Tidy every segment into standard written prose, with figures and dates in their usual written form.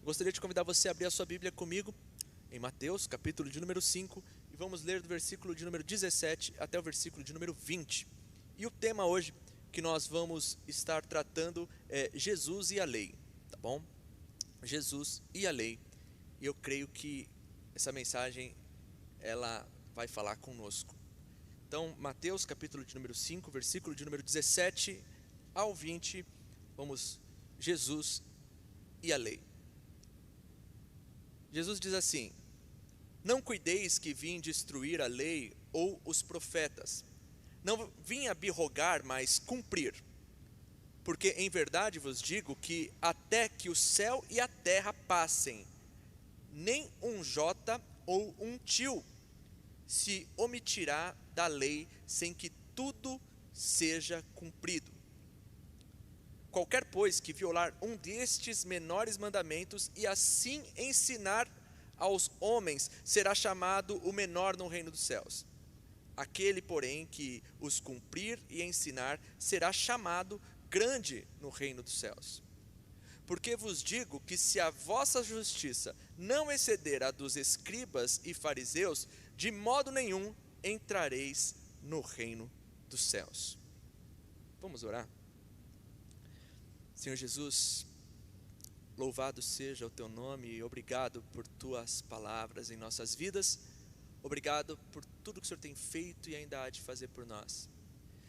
Gostaria de convidar você a abrir a sua Bíblia comigo em Mateus, capítulo de número 5, e vamos ler do versículo de número 17 até o versículo de número 20. E o tema hoje que nós vamos estar tratando é Jesus e a lei, tá bom? Jesus e a lei. E eu creio que essa mensagem, ela vai falar conosco. Então, Mateus, capítulo de número 5, versículo de número 17 ao 20, vamos, Jesus e a lei. Jesus diz assim: não cuideis que vim destruir a lei ou os profetas. Não vim abirrogar, mas cumprir. Porque em verdade vos digo que até que o céu e a terra passem, nem um jota ou um tio se omitirá da lei sem que tudo seja cumprido. Qualquer, pois, que violar um destes menores mandamentos e assim ensinar aos homens, será chamado o menor no reino dos céus. Aquele, porém, que os cumprir e ensinar, será chamado grande no reino dos céus. Porque vos digo que se a vossa justiça não exceder a dos escribas e fariseus, de modo nenhum entrareis no reino dos céus. Vamos orar? Senhor Jesus, louvado seja o teu nome e obrigado por tuas palavras em nossas vidas. Obrigado por tudo que o Senhor tem feito e ainda há de fazer por nós.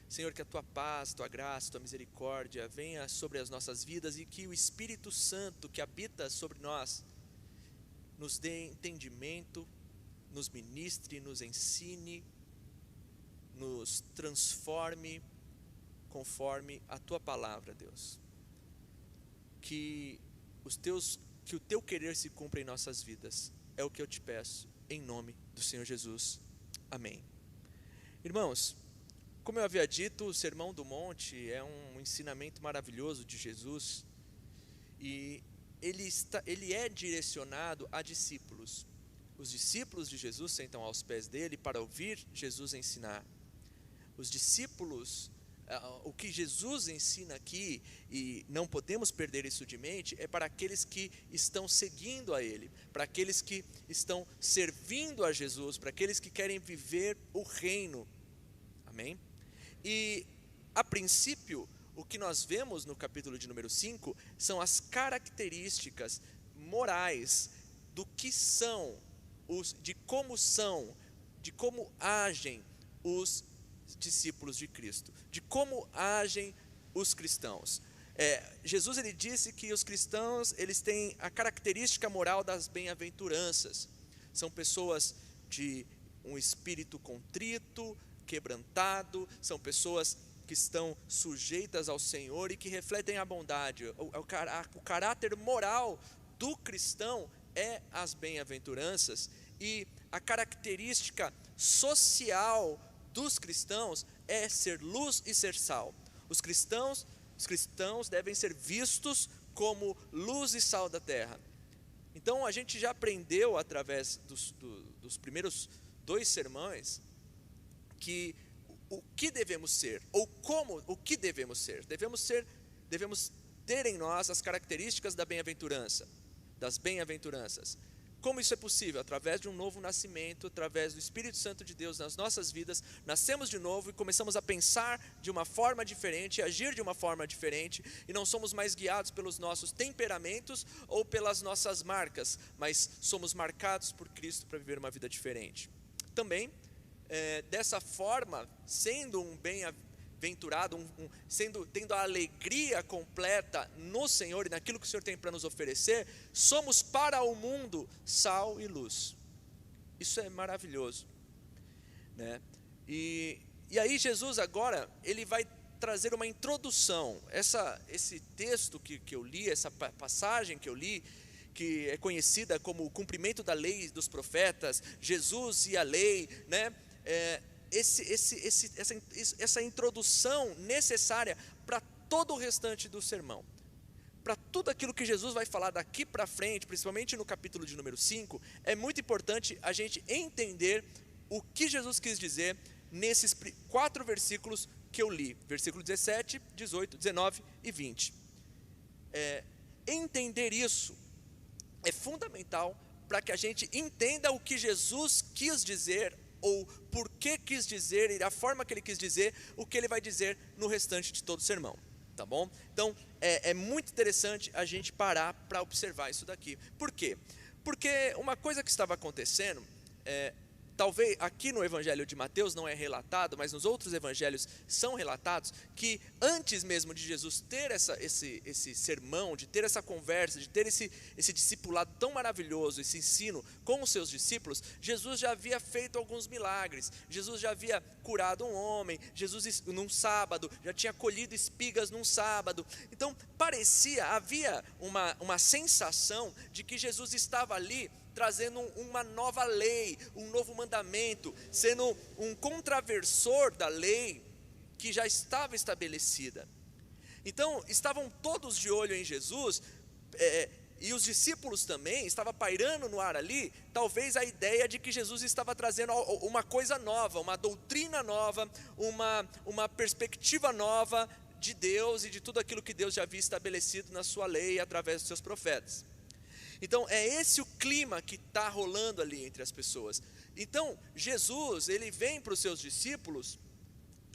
Senhor, que a tua paz, tua graça, tua misericórdia venha sobre as nossas vidas e que o Espírito Santo que habita sobre nós nos dê entendimento, nos ministre, nos ensine, nos transforme conforme a tua palavra, Deus. Que o teu querer se cumpra em nossas vidas, é o que eu te peço, em nome do Senhor Jesus, amém. Irmãos, como eu havia dito, o Sermão do Monte é um ensinamento maravilhoso de Jesus, e ele é direcionado a discípulos. Os discípulos de Jesus sentam aos pés dele para ouvir Jesus ensinar. Os discípulos, o que Jesus ensina aqui, e não podemos perder isso de mente, é para aqueles que estão seguindo a Ele, para aqueles que estão servindo a Jesus, para aqueles que querem viver o reino, amém? E a princípio, o que nós vemos no capítulo de número 5, são as características morais do que são, de como agem os discípulos de Cristo, de como agem os cristãos. Jesus ele disse que os cristãos eles têm a característica moral das bem-aventuranças. São pessoas de um espírito contrito, quebrantado, são pessoas que estão sujeitas ao Senhor e que refletem a bondade. O caráter moral do cristão é as bem-aventuranças, e a característica social dos cristãos é ser luz e ser sal. Os cristãos devem ser vistos como luz e sal da terra. Então a gente já aprendeu através dos primeiros 2 sermões que o que devemos ser, ou o que devemos ser. Devemos ter em nós as características das bem-aventuranças. Como isso é possível? Através de um novo nascimento, através do Espírito Santo de Deus nas nossas vidas. Nascemos de novo e começamos a pensar de uma forma diferente, agir de uma forma diferente, e não somos mais guiados pelos nossos temperamentos ou pelas nossas marcas, mas somos marcados por Cristo para viver uma vida diferente. Também, dessa forma, sendo um bem-aventurado, tendo a alegria completa no Senhor e naquilo que o Senhor tem para nos oferecer, somos para o mundo sal e luz. Isso é maravilhoso, né? E aí Jesus agora, ele vai trazer uma introdução. Esse texto que eu li, essa passagem que eu li, que é conhecida como o cumprimento da lei e dos profetas, Jesus e a lei, né? Essa introdução necessária para todo o restante do sermão, para tudo aquilo que Jesus vai falar daqui para frente, principalmente no capítulo de número 5, é muito importante a gente entender o que Jesus quis dizer nesses 4 versículos que eu li, versículo 17, 18, 19 e 20. Entender isso é fundamental para que a gente entenda o que Jesus quis dizer, ou por que quis dizer, e a forma que ele quis dizer, o que ele vai dizer no restante de todo o sermão, tá bom? Então, é muito interessante a gente parar para observar isso daqui. Por quê? Porque uma coisa que estava acontecendo, talvez aqui no Evangelho de Mateus não é relatado, mas nos outros evangelhos são relatados, que antes mesmo de Jesus ter esse sermão, de ter essa conversa, de ter esse discipulado tão maravilhoso, esse ensino com os seus discípulos, Jesus já havia feito alguns milagres, Jesus já havia curado um homem, Jesus num sábado, já tinha colhido espigas num sábado. Então havia uma sensação de que Jesus estava ali trazendo uma nova lei, um novo mandamento, sendo um contraversor da lei que já estava estabelecida. Então, estavam todos de olho em Jesus, e os discípulos também, estava pairando no ar ali, talvez a ideia de que Jesus estava trazendo uma coisa nova, uma doutrina nova, uma perspectiva nova de Deus e de tudo aquilo que Deus já havia estabelecido na sua lei através dos seus profetas. Então, é esse o clima que está rolando ali entre as pessoas. Então, Jesus, ele vem para os seus discípulos,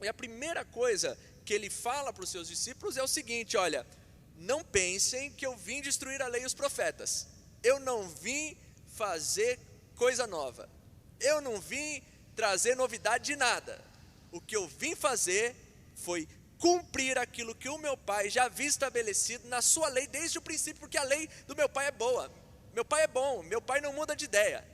e a primeira coisa que ele fala para os seus discípulos é o seguinte: olha, não pensem que eu vim destruir a lei e os profetas. Eu não vim fazer coisa nova. Eu não vim trazer novidade de nada. O que eu vim fazer foi cumprir aquilo que o meu pai já havia estabelecido na sua lei desde o princípio, porque a lei do meu pai é boa, meu pai é bom, meu pai não muda de ideia.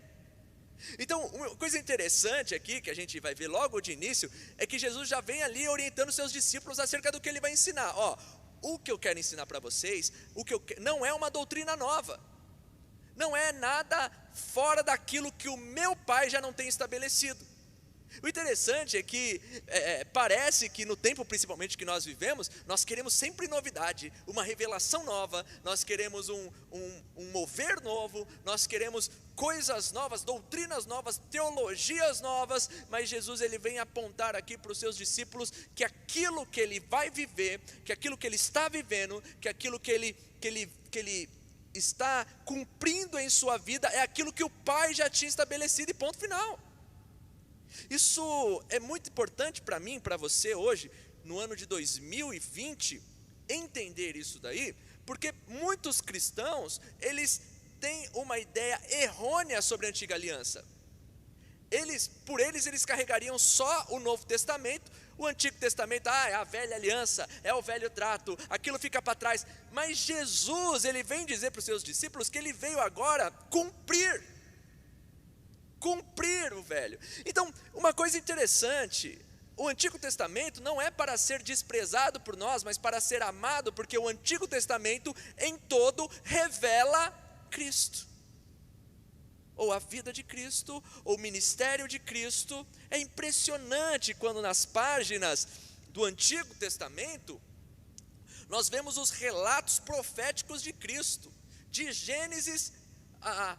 Então, uma coisa interessante aqui, que a gente vai ver logo de início, é que Jesus já vem ali orientando seus discípulos acerca do que ele vai ensinar. O que eu quero ensinar para vocês, não é uma doutrina nova, não é nada fora daquilo que o meu pai já não tem estabelecido. O interessante é que parece que no tempo principalmente que nós vivemos, nós queremos sempre novidade, uma revelação nova, nós queremos um mover novo, nós queremos coisas novas, doutrinas novas, teologias novas, mas Jesus ele vem apontar aqui para os seus discípulos que aquilo que ele vai viver, que aquilo que ele está vivendo, que aquilo que ele está cumprindo em sua vida é aquilo que o Pai já tinha estabelecido e ponto final. Isso é muito importante para mim, para você hoje, no ano de 2020, entender isso daí, porque muitos cristãos, eles têm uma ideia errônea sobre a antiga aliança. Por eles carregariam só o Novo Testamento, o Antigo Testamento, é a velha aliança, é o velho trato, aquilo fica para trás. Mas Jesus, ele vem dizer para os seus discípulos que ele veio agora cumprir o velho. Então, uma coisa interessante, o Antigo Testamento não é para ser desprezado por nós, mas para ser amado, porque o Antigo Testamento em todo revela Cristo, ou a vida de Cristo, ou o ministério de Cristo. É impressionante quando nas páginas do Antigo Testamento nós vemos os relatos proféticos de Cristo, de Gênesis a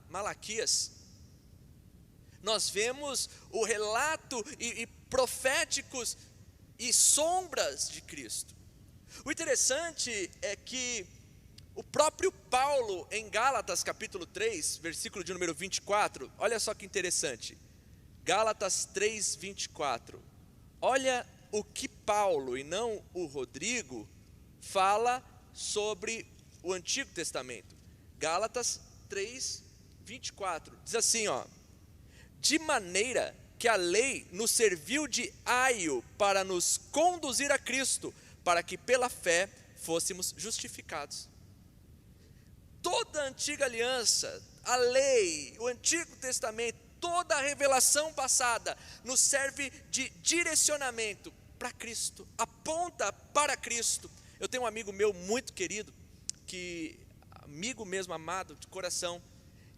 Malaquias. Nós vemos o relato e proféticos e sombras de Cristo. O interessante é que o próprio Paulo, em Gálatas capítulo 3, versículo de número 24, olha só que interessante, Gálatas 3, 24, olha o que Paulo, e não o Rodrigo, fala sobre o Antigo Testamento. Gálatas 3, 24, diz assim, de maneira que a lei nos serviu de aio para nos conduzir a Cristo, para que pela fé fôssemos justificados. Toda a antiga aliança, a lei, o Antigo Testamento, toda a revelação passada nos serve de direcionamento para Cristo, aponta para Cristo. Eu tenho um amigo meu muito querido, amigo mesmo, amado de coração,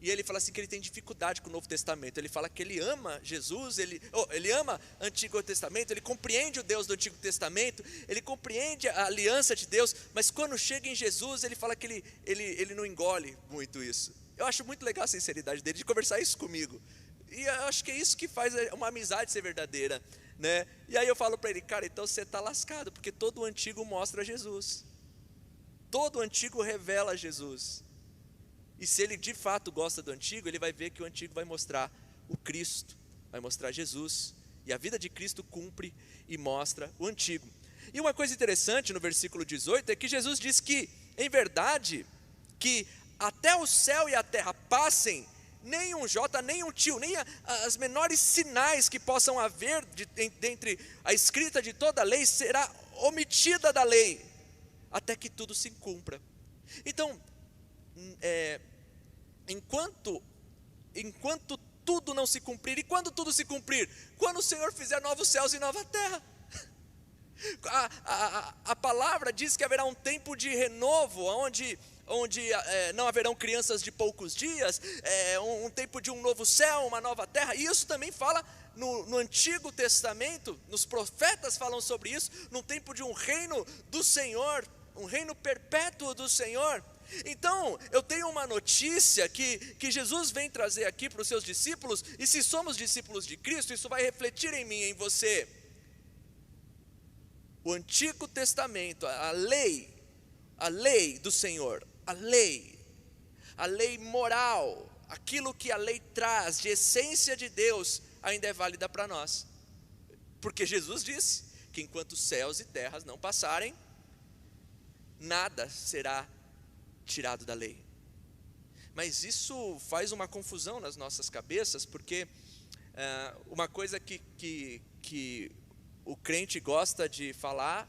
e ele fala assim que ele tem dificuldade com o Novo Testamento. Ele fala que ele ama Jesus, ele ama o Antigo Testamento, ele compreende o Deus do Antigo Testamento, ele compreende a aliança de Deus, mas quando chega em Jesus, ele fala que ele não engole muito isso. Eu acho muito legal a sinceridade dele, de conversar isso comigo, e eu acho que é isso que faz uma amizade ser verdadeira. né? E aí eu falo para ele, cara, então você está lascado, porque todo o antigo mostra Jesus. Todo o antigo revela Jesus. E se ele de fato gosta do antigo, ele vai ver que o antigo vai mostrar o Cristo, vai mostrar Jesus. E a vida de Cristo cumpre e mostra o antigo. E uma coisa interessante no versículo 18 é que Jesus diz que, em verdade, que até o céu e a terra passem, nem um jota, nem um tio, nem as menores sinais que possam haver dentre a escrita de toda a lei será omitida da lei, até que tudo se cumpra. Então, enquanto tudo não se cumprir, e quando tudo se cumprir? Quando o Senhor fizer novos céus e nova terra. A palavra diz que haverá um tempo de renovo, onde não haverão crianças de poucos dias, um tempo de um novo céu, uma nova terra. E isso também fala no Antigo Testamento, nos profetas falam sobre isso, num tempo de um reino do Senhor, um reino perpétuo do Senhor. Então, eu tenho uma notícia que Jesus vem trazer aqui para os seus discípulos, e se somos discípulos de Cristo, isso vai refletir em mim e em você. O Antigo Testamento, a lei do Senhor, a lei moral, aquilo que a lei traz de essência de Deus, ainda é válida para nós. Porque Jesus disse que enquanto os céus e terras não passarem, nada será tirado da lei. Mas isso faz uma confusão nas nossas cabeças, porque uma coisa que o crente gosta de falar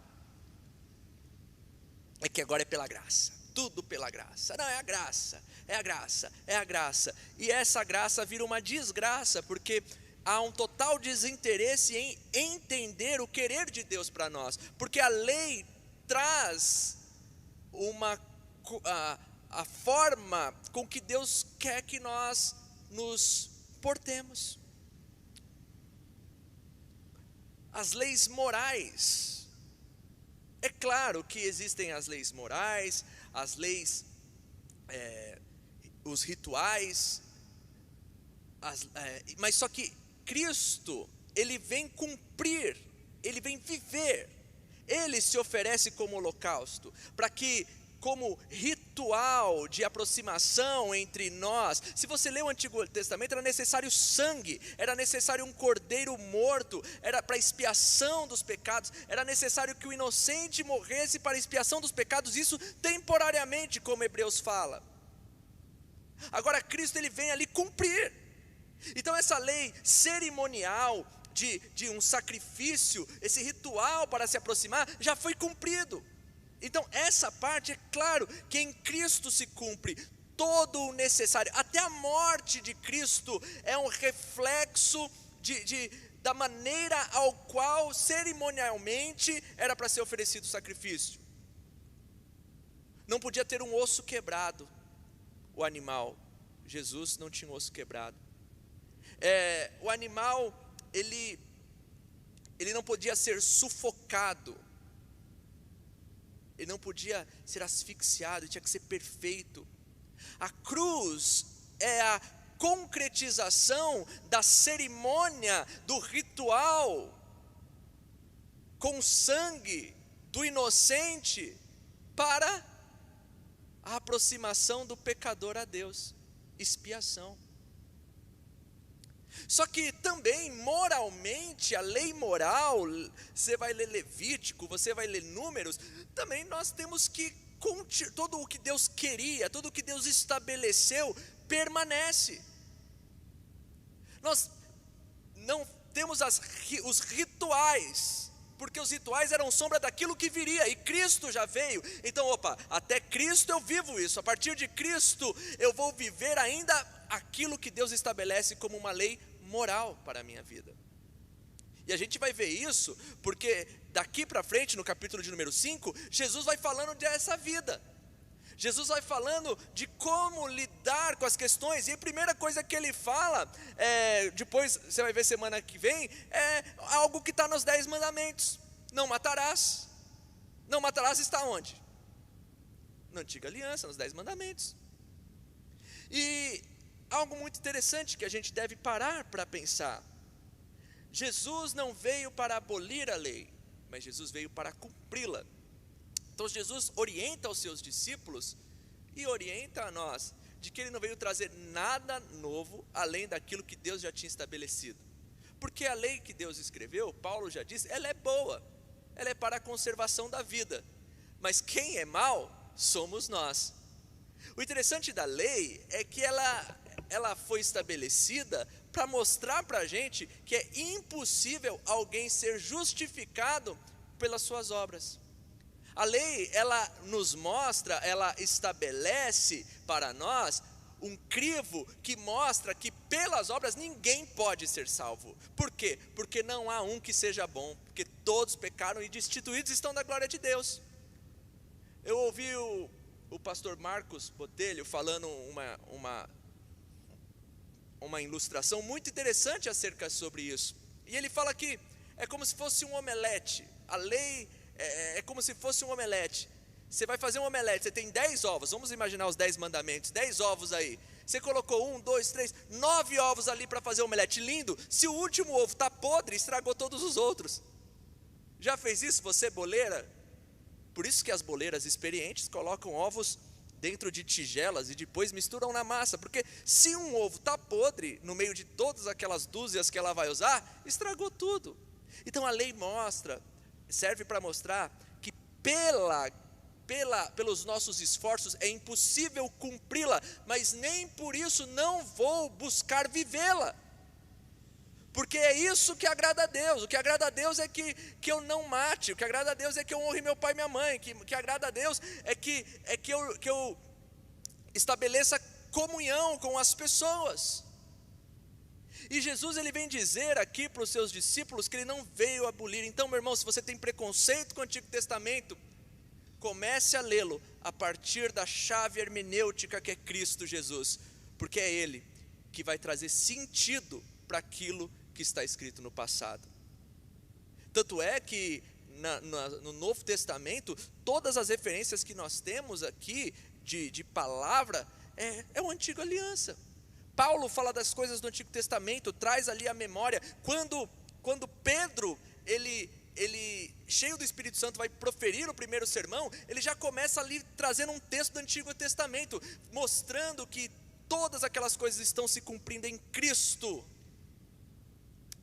é que agora é pela graça, tudo pela graça. Não, é a graça, é a graça, é a graça. E essa graça vira uma desgraça, porque há um total desinteresse em entender o querer de Deus para nós, porque a lei traz a forma com que Deus quer que nós nos portemos. As leis morais, é claro que existem as leis morais, as leis, os rituais, mas só que Cristo, Ele vem cumprir, Ele vem viver, Ele se oferece como holocausto, para que, como ritual de aproximação entre nós. Se você lê o Antigo Testamento, era necessário sangue, era necessário um cordeiro morto, era para expiação dos pecados, era necessário que o inocente morresse para expiação dos pecados, isso temporariamente, como Hebreus fala. Agora Cristo, Ele vem ali cumprir. Então essa lei cerimonial de um sacrifício, esse ritual para se aproximar, já foi cumprido. Então essa parte, é claro que em Cristo se cumpre todo o necessário. Até a morte de Cristo é um reflexo da maneira ao qual cerimonialmente era para ser oferecido o sacrifício. Não podia ter um osso quebrado o animal. Jesus não tinha um osso quebrado. O animal, ele não podia ser sufocado. Ele não podia ser asfixiado, ele tinha que ser perfeito. A cruz é a concretização da cerimônia, do ritual, com sangue do inocente, para a aproximação do pecador a Deus, expiação. Só que também moralmente, a lei moral, você vai ler Levítico, você vai ler Números, também nós temos que, todo o que Deus queria, tudo o que Deus estabeleceu, permanece. Nós não temos os rituais, porque os rituais eram sombra daquilo que viria, e Cristo já veio. Então, até Cristo eu vivo isso, a partir de Cristo eu vou viver ainda aquilo que Deus estabelece como uma lei moral para a minha vida. E a gente vai ver isso, porque daqui para frente, no capítulo de número 5, Jesus vai falando dessa vida. Jesus vai falando de como lidar com as questões, e a primeira coisa que ele fala, depois você vai ver semana que vem, é algo que está nos 10 mandamentos. Não matarás. Não matarás está onde? Na antiga aliança, nos 10 mandamentos. E algo muito interessante que a gente deve parar para pensar. Jesus não veio para abolir a lei, mas Jesus veio para cumpri-la. Então Jesus orienta aos seus discípulos e orienta a nós, de que ele não veio trazer nada novo, além daquilo que Deus já tinha estabelecido. Porque a lei que Deus escreveu, Paulo já disse, ela é boa, ela é para a conservação da vida. Mas quem é mau, somos nós. O interessante da lei é que ela foi estabelecida para mostrar para a gente que é impossível alguém ser justificado pelas suas obras. A lei, ela nos mostra, ela estabelece para nós um crivo que mostra que pelas obras ninguém pode ser salvo. Por quê? Porque não há um que seja bom, porque todos pecaram e destituídos estão da glória de Deus. Eu ouvi o pastor Marcos Botelho falando uma ilustração muito interessante acerca sobre isso. E ele fala que é como se fosse um omelete. A lei é como se fosse um omelete. Você vai fazer um omelete, você tem 10 ovos, vamos imaginar os 10 mandamentos, 10 ovos aí. Você colocou 1, 2, 3, 9 ovos ali para fazer o omelete, lindo. Se o último ovo está podre, estragou todos os outros. Já fez isso você, boleira? Por isso que as boleiras experientes colocam ovos dentro de tigelas e depois misturam na massa, porque se um ovo está podre, no meio de todas aquelas dúzias que ela vai usar, estragou tudo. Então a lei serve para mostrar que pelos nossos esforços é impossível cumpri-la, mas nem por isso não vou buscar vivê-la, porque é isso que agrada a Deus. O que agrada a Deus é que eu não mate, o que agrada a Deus é que eu honre meu pai e minha mãe, que agrada a Deus é que eu estabeleça comunhão com as pessoas. E Jesus, ele vem dizer aqui para os seus discípulos que ele não veio abolir. Então, meu irmão, se você tem preconceito com o Antigo Testamento, comece a lê-lo a partir da chave hermenêutica que é Cristo Jesus, porque é Ele que vai trazer sentido para aquilo que está escrito no passado. Tanto é que no Novo Testamento, todas as referências que nós temos aqui de palavra é uma antiga aliança. Paulo fala das coisas do Antigo Testamento, traz ali a memória. Quando Pedro, ele cheio do Espírito Santo, vai proferir o primeiro sermão, ele já começa ali trazendo um texto do Antigo Testamento, mostrando que todas aquelas coisas estão se cumprindo em Cristo.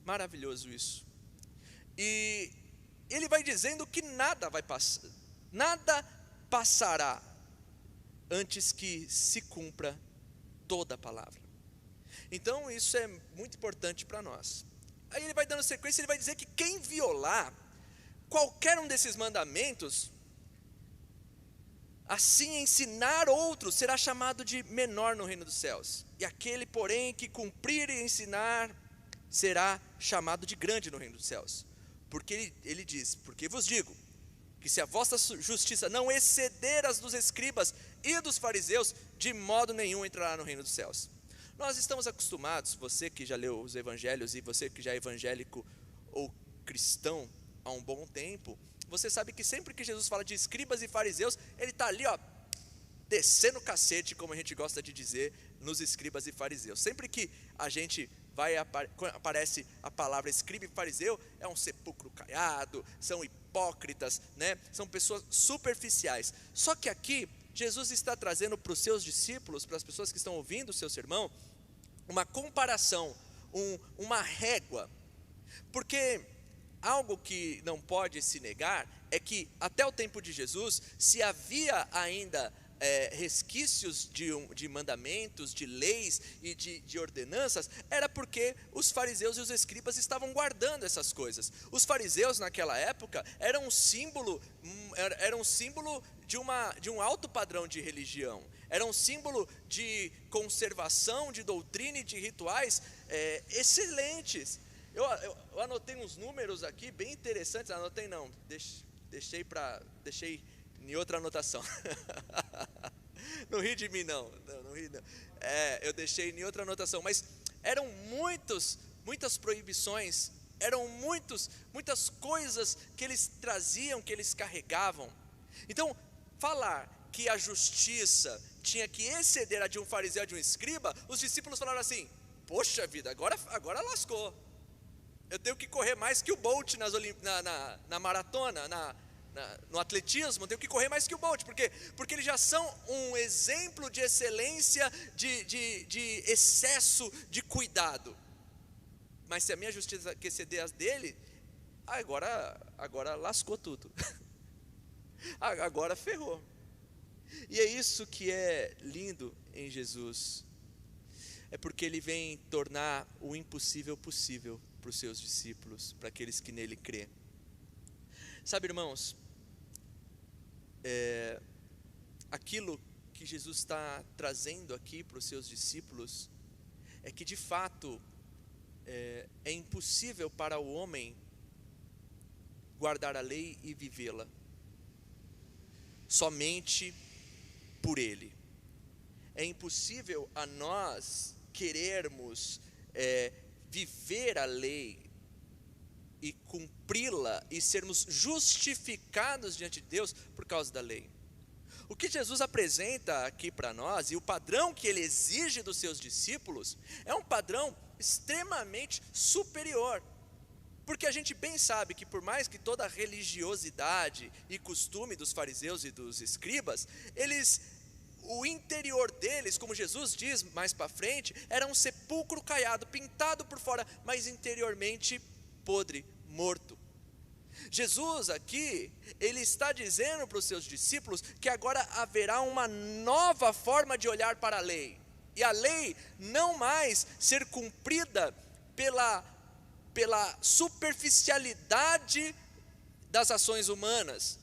Maravilhoso isso. E ele vai dizendo que nada passará antes que se cumpra toda a palavra. Então isso é muito importante para nós. Aí ele vai dando sequência, ele vai dizer que quem violar qualquer um desses mandamentos, assim ensinar outros, será chamado de menor no reino dos céus. E aquele, porém, que cumprir e ensinar, será chamado de grande no reino dos céus. Porque ele diz, porque vos digo, que se a vossa justiça não exceder as dos escribas e dos fariseus, de modo nenhum entrará no reino dos céus. Nós estamos acostumados, você que já leu os evangelhos e você que já é evangélico ou cristão há um bom tempo, você sabe que sempre que Jesus fala de escribas e fariseus, ele está ali, descendo o cacete, como a gente gosta de dizer, nos escribas e fariseus. Sempre que a gente aparece a palavra escriba e fariseu, é um sepulcro caiado, são hipócritas, né? São pessoas superficiais. Só que aqui, Jesus está trazendo para os seus discípulos, para as pessoas que estão ouvindo o seu sermão, uma comparação, uma régua. Porque algo que não pode se negar é que até o tempo de Jesus, se havia ainda resquícios de mandamentos, de leis e de ordenanças, era porque os fariseus e os escribas estavam guardando essas coisas. Os fariseus naquela época eram um símbolo de um alto padrão de religião, era um símbolo de conservação, de doutrina e de rituais excelentes. Eu anotei uns números aqui bem interessantes. Anotei não, deixei em outra anotação. Não ri de mim não ri não. Eu deixei em outra anotação, mas eram muitas proibições, eram muitas coisas que eles traziam, que eles carregavam. Então, falar que a justiça tinha que exceder a de um fariseu e de um escriba, os discípulos falaram assim: poxa vida, agora lascou. Eu tenho que correr mais que o Bolt na maratona, no atletismo, eu tenho que correr mais que o Bolt, porque eles já são um exemplo de excelência, de excesso de cuidado. Mas se a minha justiça exceder as dele, agora lascou tudo. Agora ferrou. E é isso que é lindo em Jesus. É porque ele vem tornar o impossível possível para os seus discípulos, para aqueles que nele crê. Sabe, irmãos, aquilo que Jesus está trazendo aqui para os seus discípulos é que de fato é impossível para o homem guardar a lei e vivê-la somente por ele. É impossível a nós querermos viver a lei e cumpri-la e sermos justificados diante de Deus por causa da lei. O que Jesus apresenta aqui para nós e o padrão que ele exige dos seus discípulos é um padrão extremamente superior. Porque a gente bem sabe que por mais que toda a religiosidade e costume dos fariseus e dos escribas, o interior deles, como Jesus diz mais para frente, era um sepulcro caiado, pintado por fora, mas interiormente podre, morto. Jesus aqui, ele está dizendo para os seus discípulos que agora haverá uma nova forma de olhar para a lei. E a lei não mais ser cumprida pela superficialidade das ações humanas.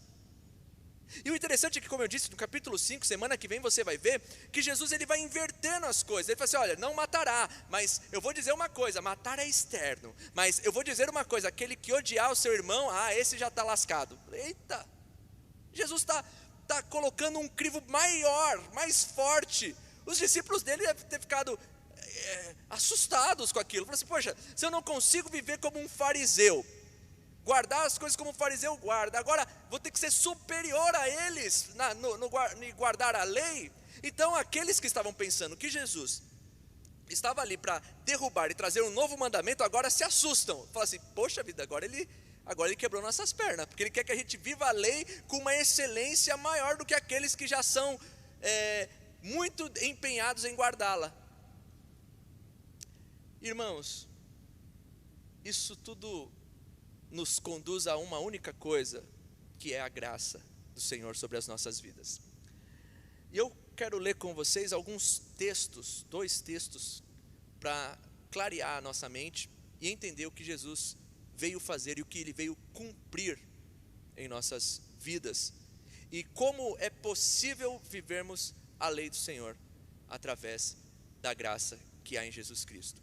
E o interessante é que, como eu disse, no capítulo 5, semana que vem você vai ver, que Jesus ele vai invertendo as coisas. Ele fala assim, olha, não matará, mas eu vou dizer uma coisa, matar é externo, mas eu vou dizer uma coisa, aquele que odiar o seu irmão, esse já está lascado. Eita, Jesus está colocando um crivo maior, mais forte. Os discípulos dele devem ter ficado assustados com aquilo. Falaram assim, poxa, se eu não consigo viver como um fariseu, guardar as coisas como o fariseu guarda, agora vou ter que ser superior a eles em guardar a lei. Então aqueles que estavam pensando que Jesus estava ali para derrubar e trazer um novo mandamento, agora se assustam, falam assim, poxa vida, agora ele quebrou nossas pernas, porque ele quer que a gente viva a lei com uma excelência maior do que aqueles que já são muito empenhados em guardá-la. Irmãos, isso tudo nos conduz a uma única coisa, que é a graça do Senhor sobre as nossas vidas. E eu quero ler com vocês alguns textos, 2 textos, para clarear a nossa mente e entender o que Jesus veio fazer e o que ele veio cumprir em nossas vidas. E como é possível vivermos a lei do Senhor através da graça que há em Jesus Cristo.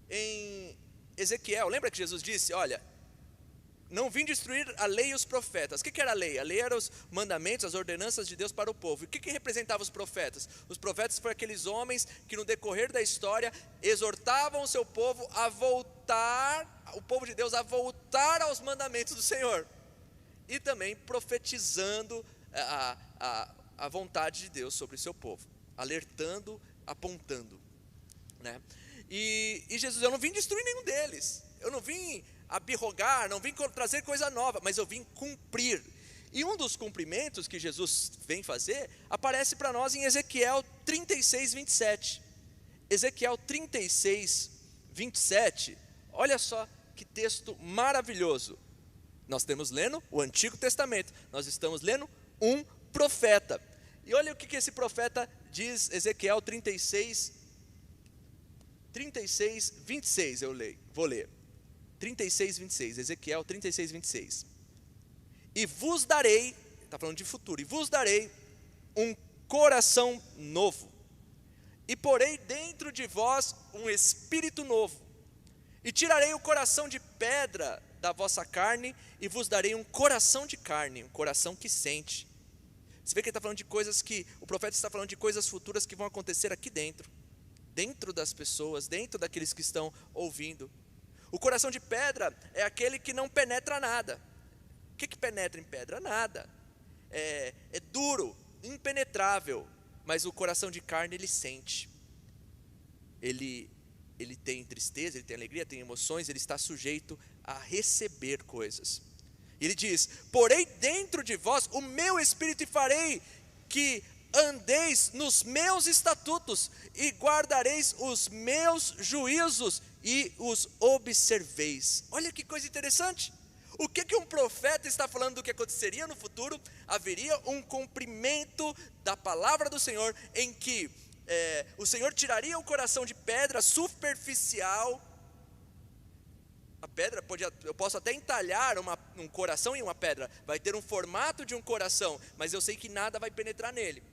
Em Ezequiel, lembra que Jesus disse, olha, não vim destruir a lei e os profetas. O que era a lei? A lei eram os mandamentos, as ordenanças de Deus para o povo. E o que representava os profetas? Os profetas foram aqueles homens que no decorrer da história exortavam o seu povo a voltar, o povo de Deus a voltar aos mandamentos do Senhor. E também profetizando a vontade de Deus sobre o seu povo, alertando, apontando, né? E Jesus, eu não vim destruir nenhum deles, eu não vim abirrogar, não vim trazer coisa nova, mas eu vim cumprir. E um dos cumprimentos que Jesus vem fazer, aparece para nós em Ezequiel 36, 27. Ezequiel 36, 27, olha só que texto maravilhoso. Nós estamos lendo o Antigo Testamento, nós estamos lendo um profeta. E olha o que esse profeta diz, Ezequiel 36, 26, vou ler. 36, 26, Ezequiel 36, 26. E vos darei, está falando de futuro, e vos darei um coração novo, e porei dentro de vós um espírito novo, e tirarei o coração de pedra da vossa carne, e vos darei um coração de carne, um coração que sente. Você vê que ele está falando de coisas que, o profeta está falando de coisas futuras que vão acontecer aqui dentro das pessoas, dentro daqueles que estão ouvindo. O coração de pedra é aquele que não penetra nada. O que penetra em pedra? Nada. É duro, impenetrável, mas o coração de carne ele sente. Ele ele tem tristeza, ele tem alegria, tem emoções, ele está sujeito a receber coisas. E ele diz: porei dentro de vós o meu espírito e farei que andeis nos meus estatutos e guardareis os meus juízos e os observeis. Olha que coisa interessante. O que um profeta está falando do que aconteceria no futuro? Haveria um cumprimento da palavra do Senhor, em que o Senhor tiraria o coração de pedra superficial. A pedra, eu posso até entalhar um coração em uma pedra, vai ter um formato de um coração, mas eu sei que nada vai penetrar nele.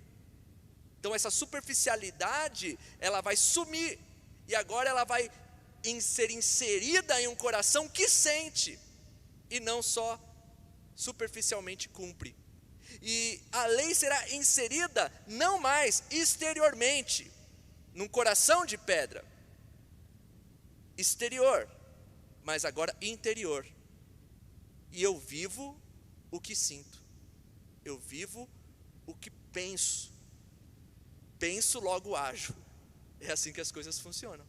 Então essa superficialidade, ela vai sumir, e agora ela vai ser inserida em um coração que sente, e não só superficialmente cumpre. E a lei será inserida não mais exteriormente, num coração de pedra, exterior, mas agora interior. E eu vivo o que sinto, eu vivo o que penso, penso logo ajo. É assim que as coisas funcionam.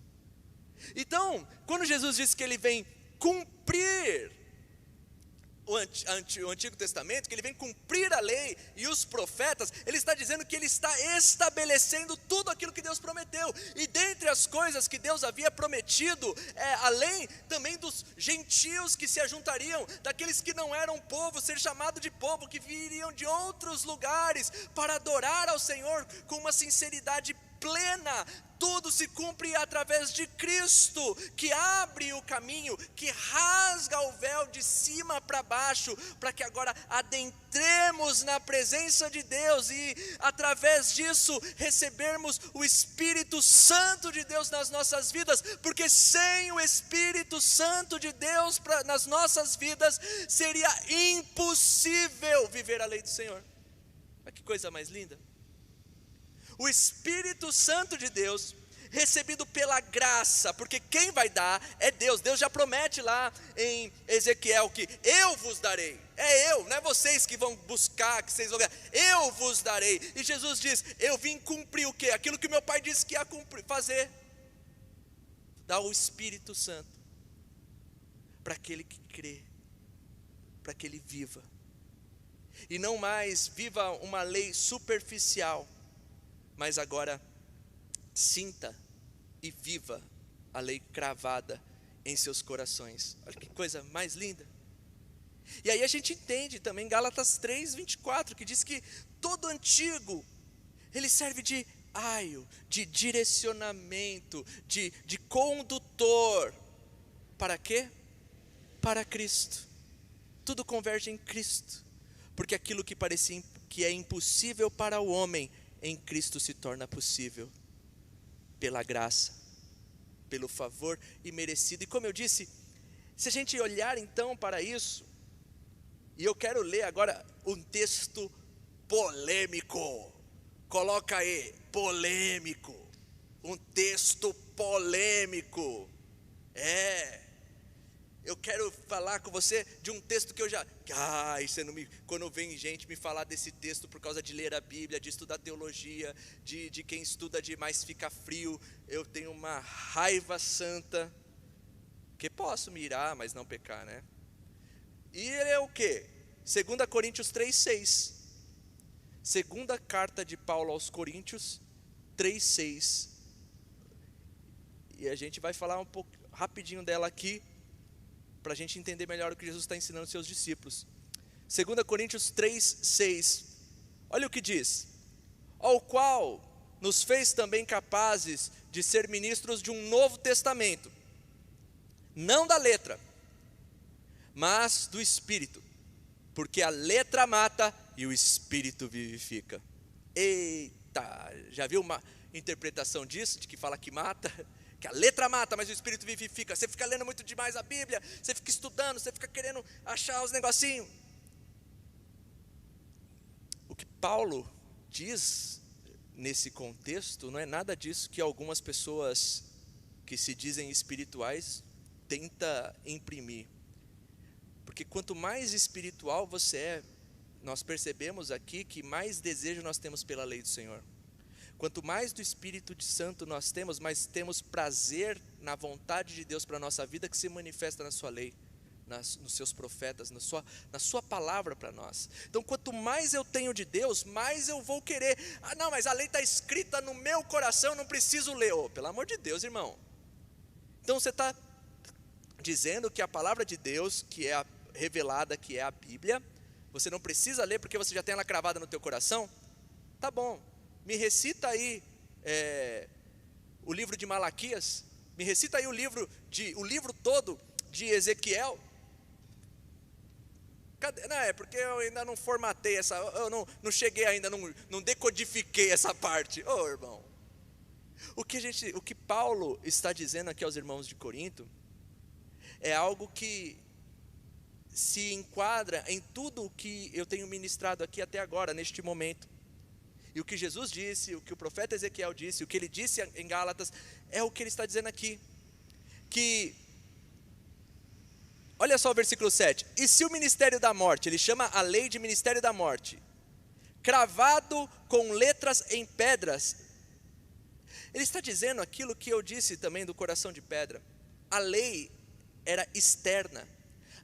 Então, quando Jesus diz que ele vem cumprir o Antigo Testamento, que ele vem cumprir a lei e os profetas, ele está dizendo que ele está estabelecendo tudo aquilo que Deus prometeu. E dentre as coisas que Deus havia prometido, além também dos gentios que se ajuntariam, daqueles que não eram povo, ser chamado de povo, que viriam de outros lugares para adorar ao Senhor com uma sinceridade plena. Tudo se cumpre através de Cristo, que abre o caminho, que rasga o véu de cima para baixo, para que agora adentremos na presença de Deus e através disso recebermos o Espírito Santo de Deus nas nossas vidas, porque sem o Espírito Santo de Deus nas nossas vidas, seria impossível viver a lei do Senhor. Olha que coisa mais linda. O Espírito Santo de Deus, recebido pela graça, porque quem vai dar é Deus. Deus já promete lá em Ezequiel que eu vos darei. É eu, não é vocês que vão buscar, que vocês vão ganhar. Eu vos darei. E Jesus diz: eu vim cumprir o quê? Aquilo que meu Pai disse que ia fazer. Dar o Espírito Santo para aquele que crê, para que ele viva. E não mais viva uma lei superficial, mas agora sinta e viva a lei cravada em seus corações. Olha que coisa mais linda. E aí a gente entende também Gálatas 3:24, que diz que todo antigo, ele serve de aio, de direcionamento, de condutor. Para quê? Para Cristo. Tudo converge em Cristo, porque aquilo que parecia que é impossível para o homem, em Cristo se torna possível, pela graça, pelo favor imerecido. E como eu disse, se a gente olhar então para isso, e eu quero ler agora um texto polêmico, coloca aí, polêmico, um texto polêmico, eu quero falar com você de um texto que eu já... quando vem gente me falar desse texto por causa de ler a Bíblia, de estudar teologia, de quem estuda demais fica frio, eu tenho uma raiva santa, que posso me irar, mas não pecar, né? E ele é o quê? 2 Coríntios 3:6. Segunda carta de Paulo aos Coríntios 3:6. E a gente vai falar um pouco rapidinho dela aqui, para a gente entender melhor o que Jesus está ensinando aos seus discípulos. 2 Coríntios 3:6, olha o que diz: ao qual nos fez também capazes de ser ministros de um novo testamento, não da letra, mas do Espírito, porque a letra mata e o Espírito vivifica. Eita, já viu uma interpretação disso, de que fala que mata? Que a letra mata, mas o Espírito vivifica. Você fica lendo muito demais a Bíblia, você fica estudando, você fica querendo achar os negocinhos. O que Paulo diz nesse contexto não é nada disso que algumas pessoas que se dizem espirituais tentam imprimir. Porque quanto mais espiritual você é, nós percebemos aqui que mais desejo nós temos pela lei do Senhor. Quanto mais do Espírito Santo nós temos, mais temos prazer na vontade de Deus para a nossa vida, que se manifesta na sua lei, nos seus profetas, na sua palavra para nós. Então, quanto mais eu tenho de Deus, mais eu vou querer. Ah, não, mas a lei está escrita no meu coração, não preciso ler. Oh, pelo amor de Deus, irmão. Então, você está dizendo que a palavra de Deus, que é revelada, que é a Bíblia, você não precisa ler porque você já tem ela cravada no teu coração? Tá bom, me recita aí o livro de Malaquias, me recita aí o livro todo de Ezequiel. Cadê? Não, é porque eu ainda não formatei eu não cheguei ainda, não decodifiquei essa parte. Ô, irmão, o que Paulo está dizendo aqui aos irmãos de Corinto é algo que se enquadra em tudo o que eu tenho ministrado aqui até agora, neste momento. E o que Jesus disse, o que o profeta Ezequiel disse, o que ele disse em Gálatas, é o que ele está dizendo aqui. Que, olha só o versículo 7. E se o ministério da morte, ele chama a lei de ministério da morte, cravado com letras em pedras, ele está dizendo aquilo que eu disse também do coração de pedra. A lei era externa.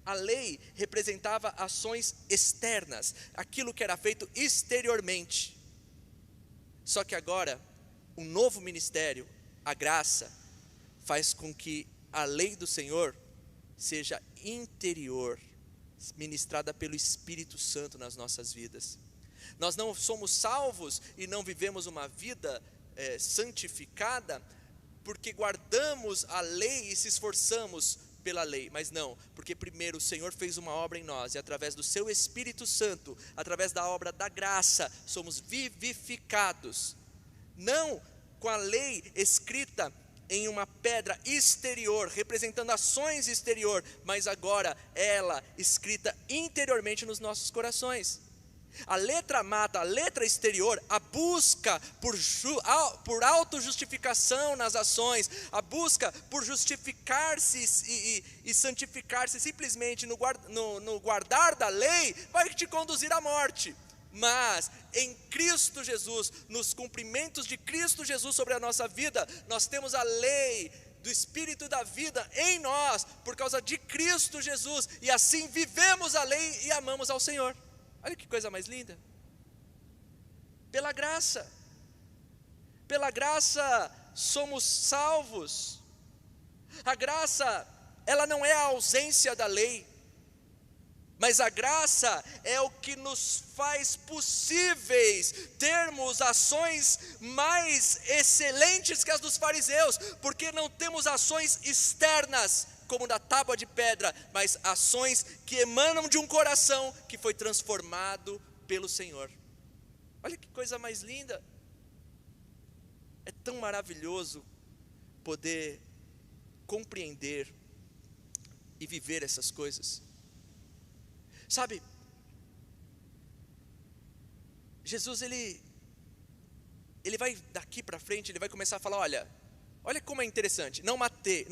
A lei representava ações externas, aquilo que era feito exteriormente. Só que agora, um novo ministério, a graça, faz com que a lei do Senhor seja interior, ministrada pelo Espírito Santo nas nossas vidas. Nós não somos salvos e não vivemos uma vida santificada porque guardamos a lei e se esforçamos pela lei, mas não, porque primeiro o Senhor fez uma obra em nós, e através do seu Espírito Santo, através da obra da graça, somos vivificados, não com a lei escrita em uma pedra exterior, representando ações exterior, mas agora ela escrita interiormente nos nossos corações. A letra mata, a letra exterior, a busca por autojustificação nas ações, a busca por justificar-se e santificar-se simplesmente no guardar da lei, vai te conduzir à morte. Mas em Cristo Jesus, nos cumprimentos de Cristo Jesus sobre a nossa vida, nós temos a lei do Espírito da vida em nós, por causa de Cristo Jesus, e assim vivemos a lei e amamos ao Senhor. Olha que coisa mais linda. Pela graça somos salvos. A graça, ela não é a ausência da lei, mas a graça é o que nos faz possíveis termos ações mais excelentes que as dos fariseus, porque não temos ações externas, como da tábua de pedra, mas ações que emanam de um coração que foi transformado pelo Senhor. Olha que coisa mais linda. É tão maravilhoso poder compreender e viver essas coisas. Sabe, Jesus ele vai daqui para frente, ele vai começar a falar, olha como é interessante, não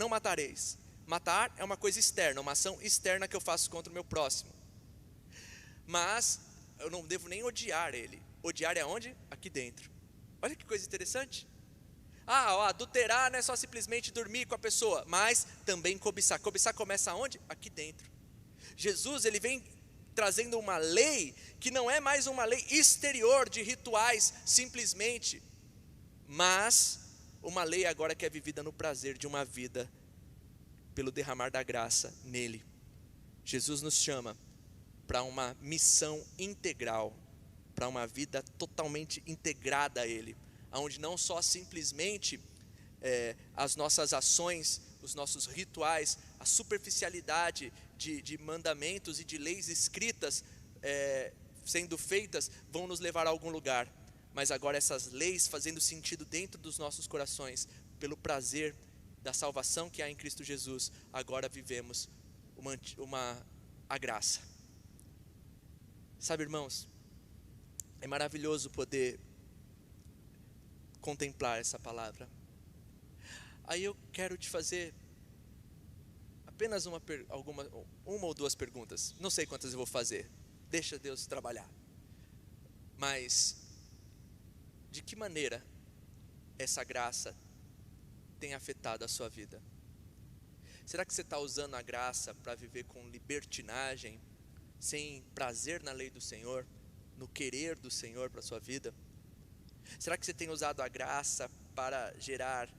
matareis. Matar é uma coisa externa, uma ação externa que eu faço contra o meu próximo. Mas eu não devo nem odiar ele. Odiar é onde? Aqui dentro. Olha que coisa interessante. Adulterar não é só simplesmente dormir com a pessoa, mas também cobiçar. Cobiçar começa aonde? Aqui dentro. Jesus ele vem trazendo uma lei que não é mais uma lei exterior de rituais simplesmente, mas uma lei agora que é vivida no prazer de uma vida pelo derramar da graça nele. Jesus nos chama para uma missão integral, para uma vida totalmente integrada a ele, onde não só simplesmente as nossas ações, os nossos rituais, a superficialidade de mandamentos e de leis escritas sendo feitas vão nos levar a algum lugar, mas agora essas leis fazendo sentido dentro dos nossos corações, pelo prazer da salvação que há em Cristo Jesus, agora vivemos a graça. Sabe, irmãos, é maravilhoso poder contemplar essa palavra. Aí eu quero te fazer apenas uma ou duas perguntas, não sei quantas eu vou fazer, deixa Deus trabalhar. Mas, de que maneira essa graça tem afetado a sua vida? Será que você está usando a graça para viver com libertinagem, sem prazer na lei do Senhor, no querer do Senhor para a sua vida? Será que você tem usado a graça para gerar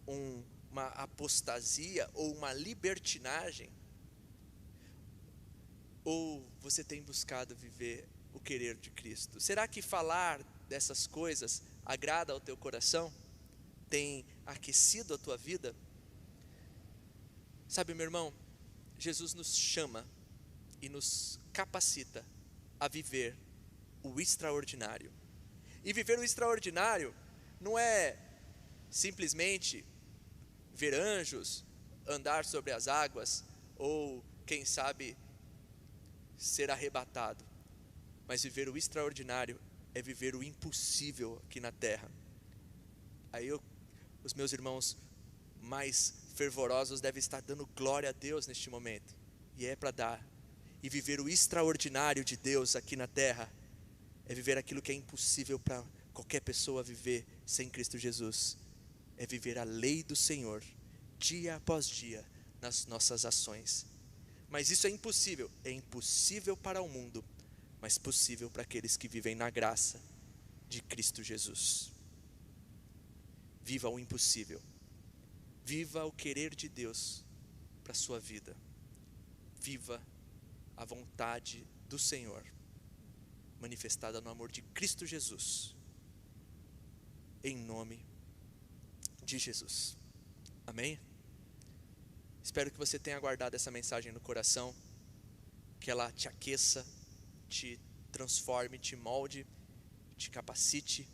uma apostasia ou uma libertinagem? Ou você tem buscado viver o querer de Cristo? Será que falar dessas coisas agrada ao teu coração? Tem aquecido a tua vida? Sabe, meu irmão, Jesus nos chama e nos capacita a viver o extraordinário. E viver o extraordinário não é simplesmente ver anjos, andar sobre as águas, ou quem sabe ser arrebatado. Mas viver o extraordinário é viver o impossível aqui na terra. Aí os meus irmãos mais fervorosos devem estar dando glória a Deus neste momento. E é para dar. E viver o extraordinário de Deus aqui na terra é viver aquilo que é impossível para qualquer pessoa viver sem Cristo Jesus. É viver a lei do Senhor, dia após dia, nas nossas ações. Mas isso é impossível para o mundo, mas possível para aqueles que vivem na graça de Cristo Jesus. Viva o impossível, viva o querer de Deus para a sua vida, viva a vontade do Senhor, manifestada no amor de Cristo Jesus, em nome de Jesus, amém? Espero que você tenha guardado essa mensagem no coração, que ela te aqueça, te transforme, te molde, te capacite.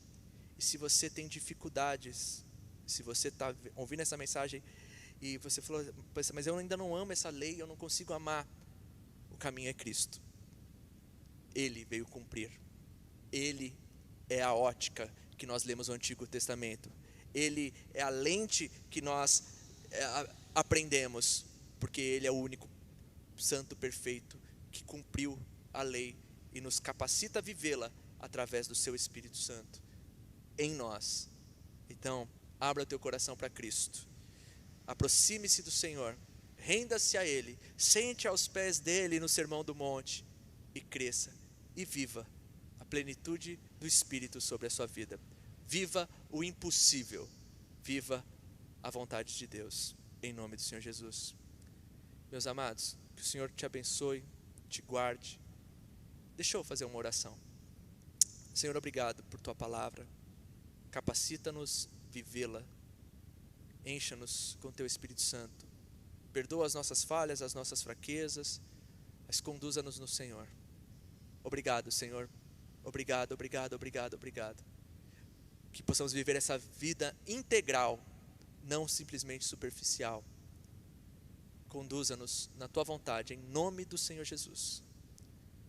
E se você tem dificuldades, se você está ouvindo essa mensagem e você falou, mas eu ainda não amo essa lei, eu não consigo amar, o caminho é Cristo. Ele veio cumprir. Ele é a ótica que nós lemos no Antigo Testamento. Ele é a lente que nós aprendemos, porque Ele é o único santo perfeito que cumpriu a lei e nos capacita a vivê-la através do seu Espírito Santo em nós. Então, abra teu coração para Cristo, aproxime-se do Senhor, renda-se a Ele, sente aos pés dEle no Sermão do Monte e cresça e viva a plenitude do Espírito sobre a sua vida. Viva o impossível, viva a vontade de Deus, em nome do Senhor Jesus. Meus amados, que o Senhor te abençoe, te guarde. Deixa eu fazer uma oração. Senhor, obrigado por tua palavra, capacita-nos vivê-la, encha-nos com teu Espírito Santo, perdoa as nossas falhas, as nossas fraquezas, mas conduza-nos no Senhor. Obrigado, Senhor, obrigado, obrigado, obrigado, obrigado, que possamos viver essa vida integral, não simplesmente superficial. Conduza-nos na tua vontade, em nome do Senhor Jesus.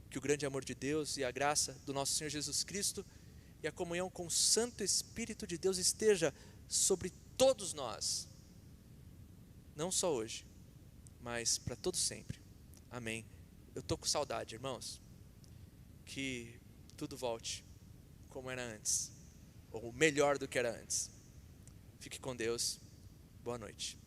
Que o grande amor de Deus e a graça do nosso Senhor Jesus Cristo e a comunhão com o Santo Espírito de Deus esteja sobre todos nós, não só hoje, mas para todo sempre. Amém. Eu estou com saudade, irmãos, que tudo volte como era antes, ou melhor do que era antes. Fique com Deus, boa noite.